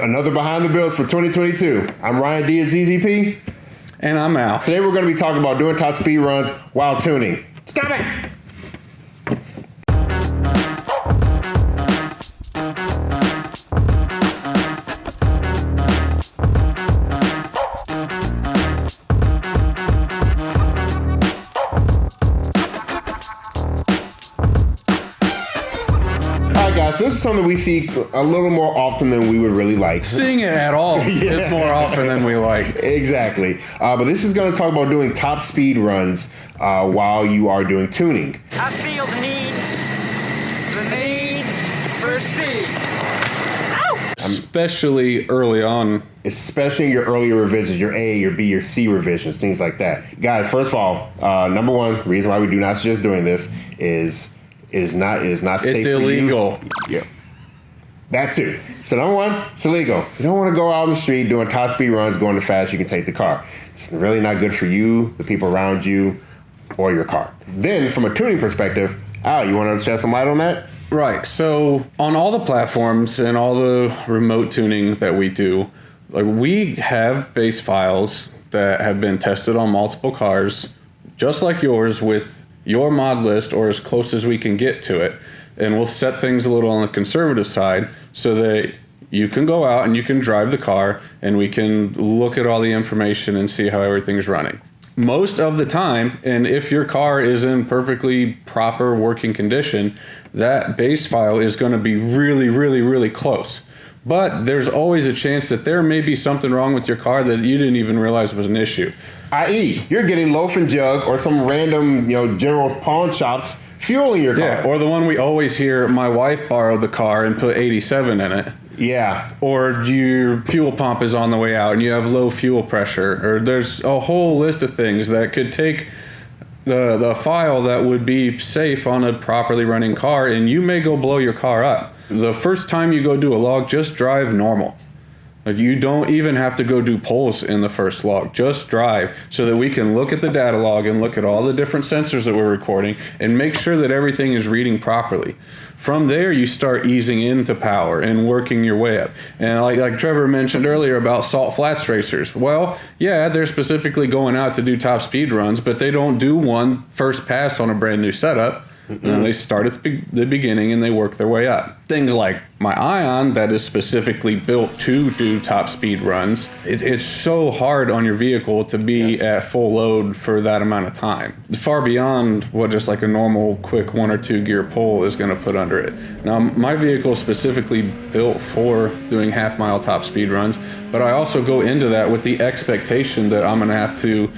another Behind the Bills for 2022. I'm Ryan D at ZZP. And I'm Al. Today we're going to be talking about doing top speed runs while tuning. Stop it! So this is something we see a little more often than we would really like. Seeing it at all is more often than we like. Exactly. But this is going to talk about doing top speed runs while you are doing tuning. I feel the need for speed. Especially early on. Especially your earlier revisions, your A, your B, your C revisions, things like that. Guys, first of all, number one, reason why we do not suggest doing this is it is not safe. It's illegal. For you. Yeah. That too. So number one, it's illegal. You don't want to go out on the street doing top speed runs, going too fast, you can take the car. It's really not good for you, the people around you, or your car. Then from a tuning perspective, Al, you want to shed some light on that? Right. So on all the platforms and all the remote tuning that we do, like we have base files that have been tested on multiple cars, just like yours, with your mod list or as close as we can get to it. And we'll set things a little on the conservative side so that you can go out and you can drive the car and we can look at all the information and see how everything's running. Most of the time, and if your car is in perfectly proper working condition, that base file is going to be really, really, really close. But there's always a chance that there may be something wrong with your car that you didn't even realize was an issue. I.e., you're getting Loaf and Jug or some random, general pawn shops fueling your car. Yeah, or the one we always hear, my wife borrowed the car and put 87 in it. Yeah. Or your fuel pump is on the way out and you have low fuel pressure. Or there's a whole list of things that could take the file that would be safe on a properly running car, and you may go blow your car up. The first time you go do a log, just drive normal. Like, you don't even have to go do polls in the first log. Just drive so that we can look at the data log and look at all the different sensors that we're recording and make sure that everything is reading properly. From there, you start easing into power and working your way up. And like Trevor mentioned earlier about Salt Flats racers. Well, yeah, they're specifically going out to do top speed runs, but they don't do one first pass on a brand new setup. They start at the beginning and they work their way up. Things like my Ion that is specifically built to do top speed runs. It's so hard on your vehicle to be at full load for that amount of time. Far beyond what just like a normal quick 1 or 2 gear pull is going to put under it. Now, my vehicle is specifically built for doing half-mile top speed runs, but I also go into that with the expectation that I'm going to have to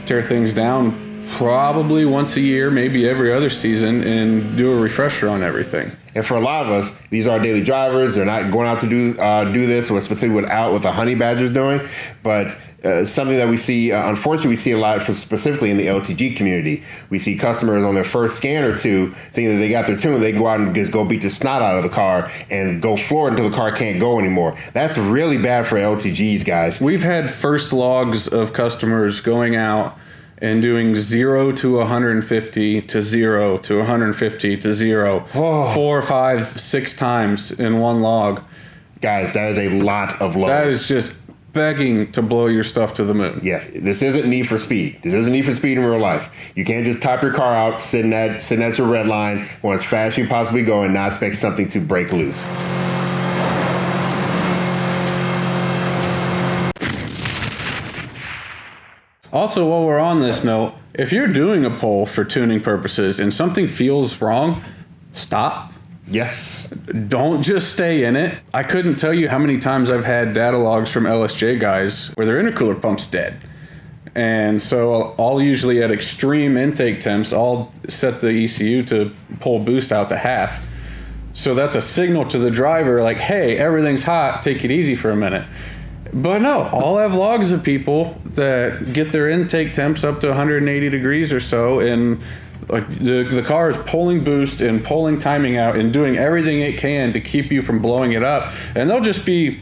tear things down probably once a year, maybe every other season, and do a refresher on everything. And for a lot of us, these are daily drivers. They're not going out to do this, or specifically what the Honey Badger's doing. But something that we see, unfortunately, we see a lot specifically in the LTG community. We see customers on their first scan or two thinking that they got their tune. They go out and just go beat the snot out of the car and go forward until the car can't go anymore. That's really bad for LTGs, guys. We've had first logs of customers going out and doing 0 to 150 to 0 to 150 to 0 4, 5, 6 times in one log. Guys, that is a lot of load. That is just begging to blow your stuff to the moon. Yes, this isn't Need for Speed. This isn't Need for Speed in real life. You can't just top your car out, sitting at your red line, going as fast as you possibly go, and not expect something to break loose. Also, while we're on this note, if you're doing a poll for tuning purposes and something feels wrong, stop. Yes. Don't just stay in it. I couldn't tell you how many times I've had data logs from LSJ guys where their intercooler pump's dead. And so I'll usually at extreme intake temps, I'll set the ECU to pull boost out to half. So that's a signal to the driver like, hey, everything's hot, take it easy for a minute. But no, I'll have logs of people that get their intake temps up to 180 degrees or so, and like the car is pulling boost and pulling timing out and doing everything it can to keep you from blowing it up. And they'll just be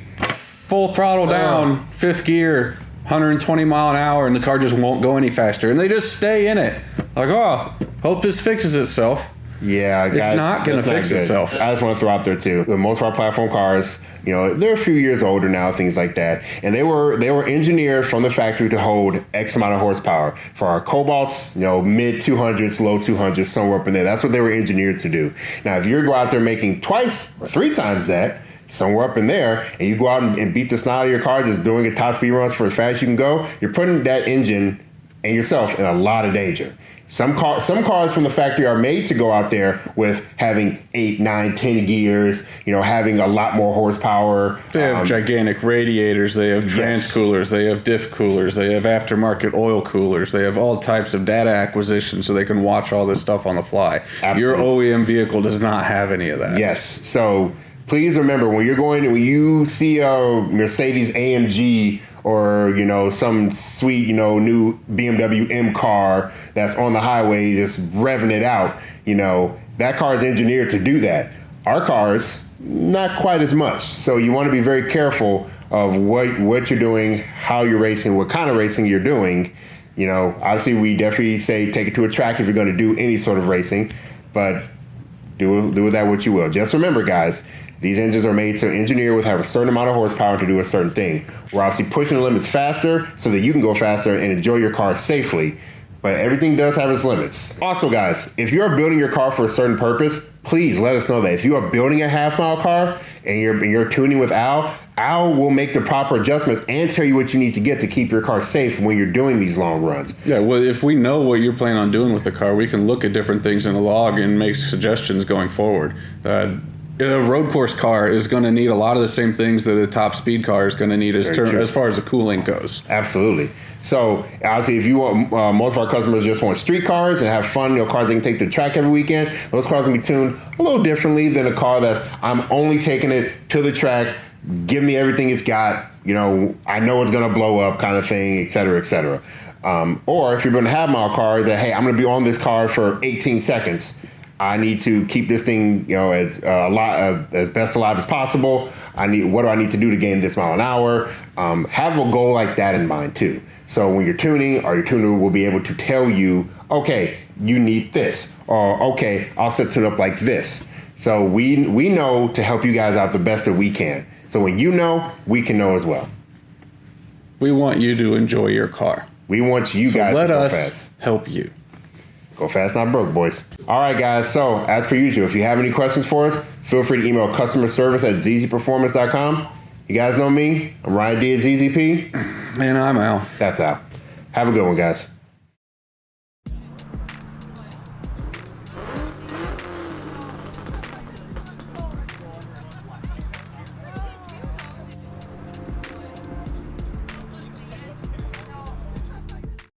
full throttle down, fifth gear, 120 mile an hour, and the car just won't go any faster. And they just stay in it. Like, oh, hope this fixes itself. Yeah, It's guys, not gonna that's fix good. itself. I just want to throw out there too. Most of our platform cars, they're a few years older now, things like that, and they were engineered from the factory to hold X amount of horsepower. For our Cobalts, mid 200s, low 200s, somewhere up in there. That's what they were engineered to do. Now, if you go out there making twice or three times that, somewhere up in there, and you go out and beat the snot out of your car just doing a top speed runs for as fast as you can go, you're putting that engine and yourself in a lot of danger. Some cars from the factory are made to go out there with having 8, 9, 10 gears, having a lot more horsepower. They have gigantic radiators, they have trans coolers, they have diff coolers, they have aftermarket oil coolers, they have all types of data acquisition so they can watch all this stuff on the fly. Absolutely. Your OEM vehicle does not have any of that. Yes. So please remember, when you see a Mercedes AMG or some sweet new BMW M car that's on the highway just revving it out, that car is engineered to do that. Our cars, not quite as much. So you want to be very careful of what you're doing, how you're racing, what kind of racing you're doing. Obviously we definitely say take it to a track if you're going to do any sort of racing, but do with that what you will. Just remember, guys, these engines are made to engineer with have a certain amount of horsepower to do a certain thing. We're obviously pushing the limits faster so that you can go faster and enjoy your car safely. But everything does have its limits. Also, guys, if you're building your car for a certain purpose, please let us know that. If you are building a half-mile car and you're tuning with Al will make the proper adjustments and tell you what you need to get to keep your car safe when you're doing these long runs. Yeah, well, if we know what you're planning on doing with the car, we can look at different things in the log and make suggestions going forward. A road course car is going to need a lot of the same things that a top speed car is going to need as far as the cooling goes. Absolutely. So, obviously, if you want, most of our customers just want street cars and have fun, cars they can take to the track every weekend, those cars can be tuned a little differently than a car that's, I'm only taking it to the track, give me everything it's got, I know it's going to blow up kind of thing, et cetera, et cetera. Or if you're going to have my car that, hey, I'm going to be on this car for 18 seconds. I need to keep this thing, as best alive as possible. What do I need to do to gain this mile an hour? Have a goal like that in mind too. So when you're tuning, your tuner will be able to tell you, okay, you need this, or okay, I'll set it up like this. So we know to help you guys out the best that we can. So when we can know as well. We want you to enjoy your car. We want you guys to go fast. Let us help you. Go fast, not broke, boys. All right, guys. So, as per usual, if you have any questions for us, feel free to email customer service at zzperformance.com. You guys know me. I'm Ryan D at ZZP. And I'm Al. That's Al. Have a good one, guys.